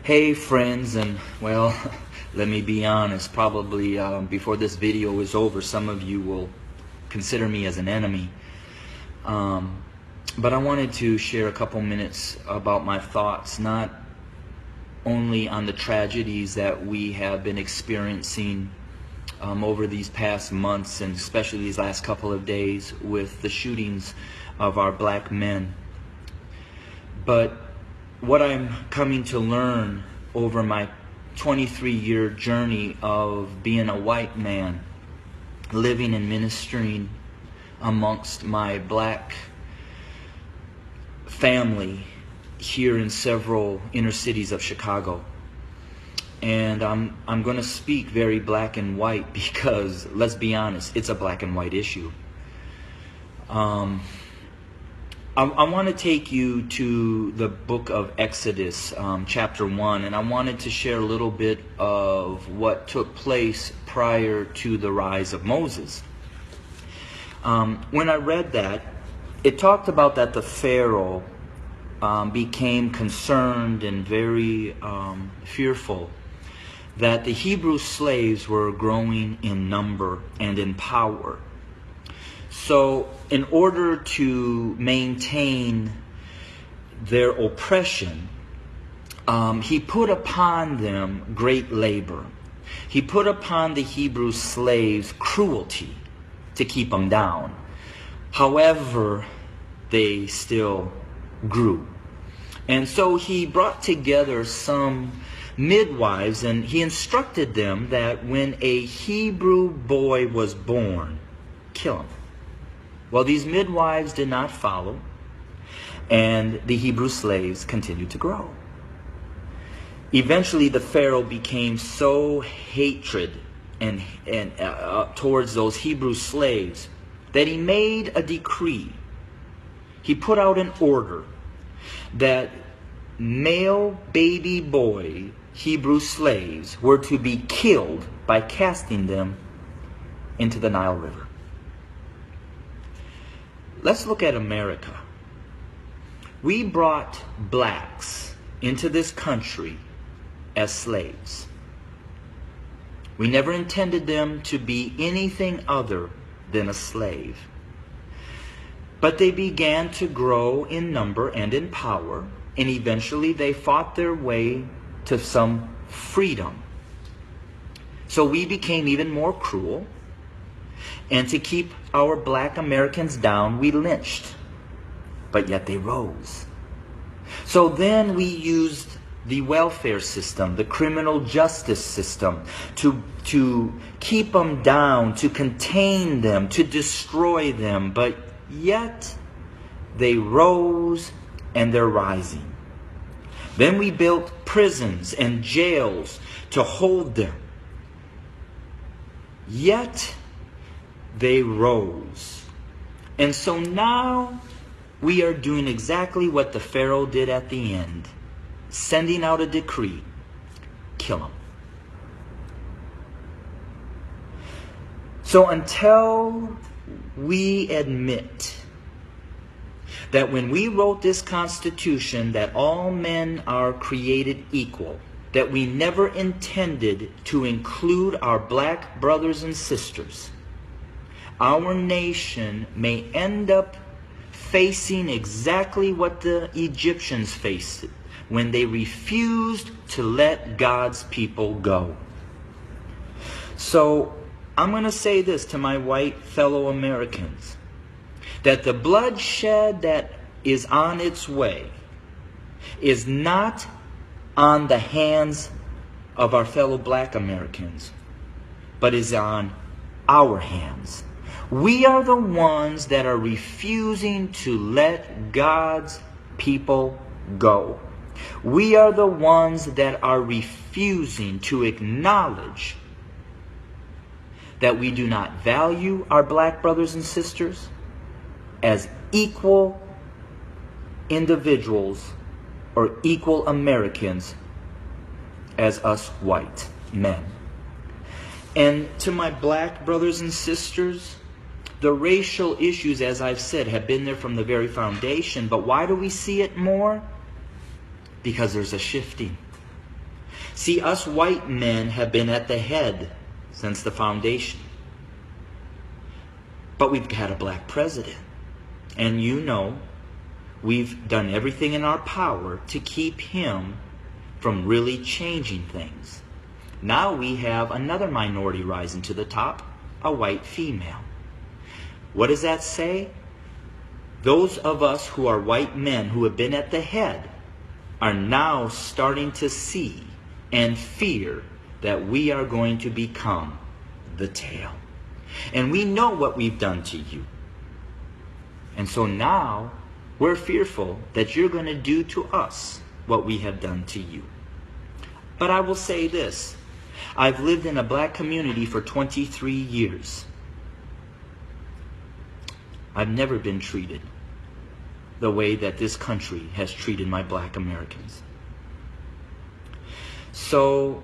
Hey friends, and well, let me be honest, probably before this video is over, some of you will consider me as an enemy. But I wanted to share a couple minutes about my thoughts, not only on the tragedies that we have been experiencing over these past months, and especially these last couple of days with the shootings of our black men, but what I'm coming to learn over my 23-year journey of being a white man, living and ministering amongst my black family here in several inner cities of Chicago. And I'm going to speak very black and white because, let's be honest, it's a black and white issue. I want to take you to the book of Exodus, chapter 1, and I wanted to share a little bit of what took place prior to the rise of Moses. When I read that, it talked about that the Pharaoh became concerned and very fearful that the Hebrew slaves were growing in number and in power. So in order to maintain their oppression, he put upon them great labor. He put upon the Hebrew slaves cruelty to keep them down. However, they still grew. And so he brought together some midwives, and he instructed them that when a Hebrew boy was born, kill him. Well, these midwives did not follow, and the Hebrew slaves continued to grow. Eventually, the Pharaoh became so hatred and towards those Hebrew slaves that he made a decree. He put out an order that male baby boy Hebrew slaves were to be killed by casting them into the Nile River. Let's look at America. We brought blacks into this country as slaves. We never intended them to be anything other than a slave. But they began to grow in number and in power, and eventually they fought their way to some freedom. So we became even more cruel. And to keep our black Americans down, we lynched. But yet they rose. So then we used the welfare system, the criminal justice system, to keep them down, to contain them, to destroy them. But yet they rose, and they're rising. Then we built prisons and jails to hold them. Yet they rose. And so now we are doing exactly what the Pharaoh did at the end, sending out a decree: kill them. So until we admit that when we wrote this Constitution that all men are created equal, that we never intended to include our black brothers and sisters, our nation may end up facing exactly what the Egyptians faced when they refused to let God's people go. So I'm going to say this to my white fellow Americans, that the bloodshed that is on its way is not on the hands of our fellow black Americans, but is on our hands. We are the ones that are refusing to let God's people go. We are the ones that are refusing to acknowledge that we do not value our black brothers and sisters as equal individuals or equal Americans as us white men. And to my black brothers and sisters, the racial issues, as I've said, have been there from the very foundation. But why do we see it more? Because there's a shifting. See, us white men have been at the head since the foundation. But we've had a black president. And you know, we've done everything in our power to keep him from really changing things. Now we have another minority rising to the top, a white female. What does that say? Those of us who are white men who have been at the head are now starting to see and fear that we are going to become the tail. And we know what we've done to you. And so now we're fearful that you're going to do to us what we have done to you. But I will say this. I've lived in a black community for 23 years. I've never been treated the way that this country has treated my black Americans. So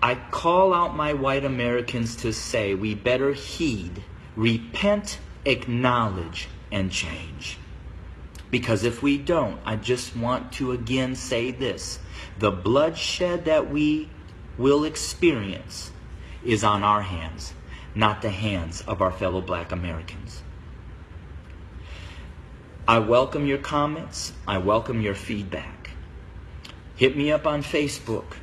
I call out my white Americans to say we better heed, repent, acknowledge, and change. Because if we don't, I just want to again say this. The bloodshed that we will experience is on our hands, not the hands of our fellow black Americans. I welcome your comments. I welcome your feedback. Hit me up on Facebook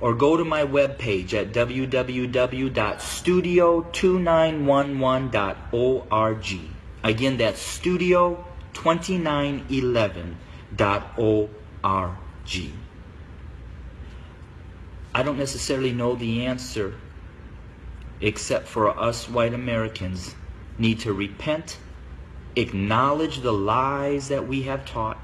or go to my webpage at www.studio2911.org. Again, that's studio2911.org. I don't necessarily know the answer, except for us white Americans need to repent, acknowledge the lies that we have taught,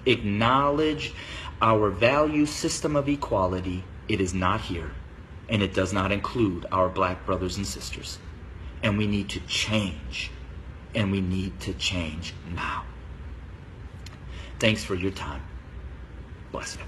acknowledge our value system of equality. It is not here, and it does not include our black brothers and sisters. And we need to change, and we need to change now. Thanks for your time. Bless you.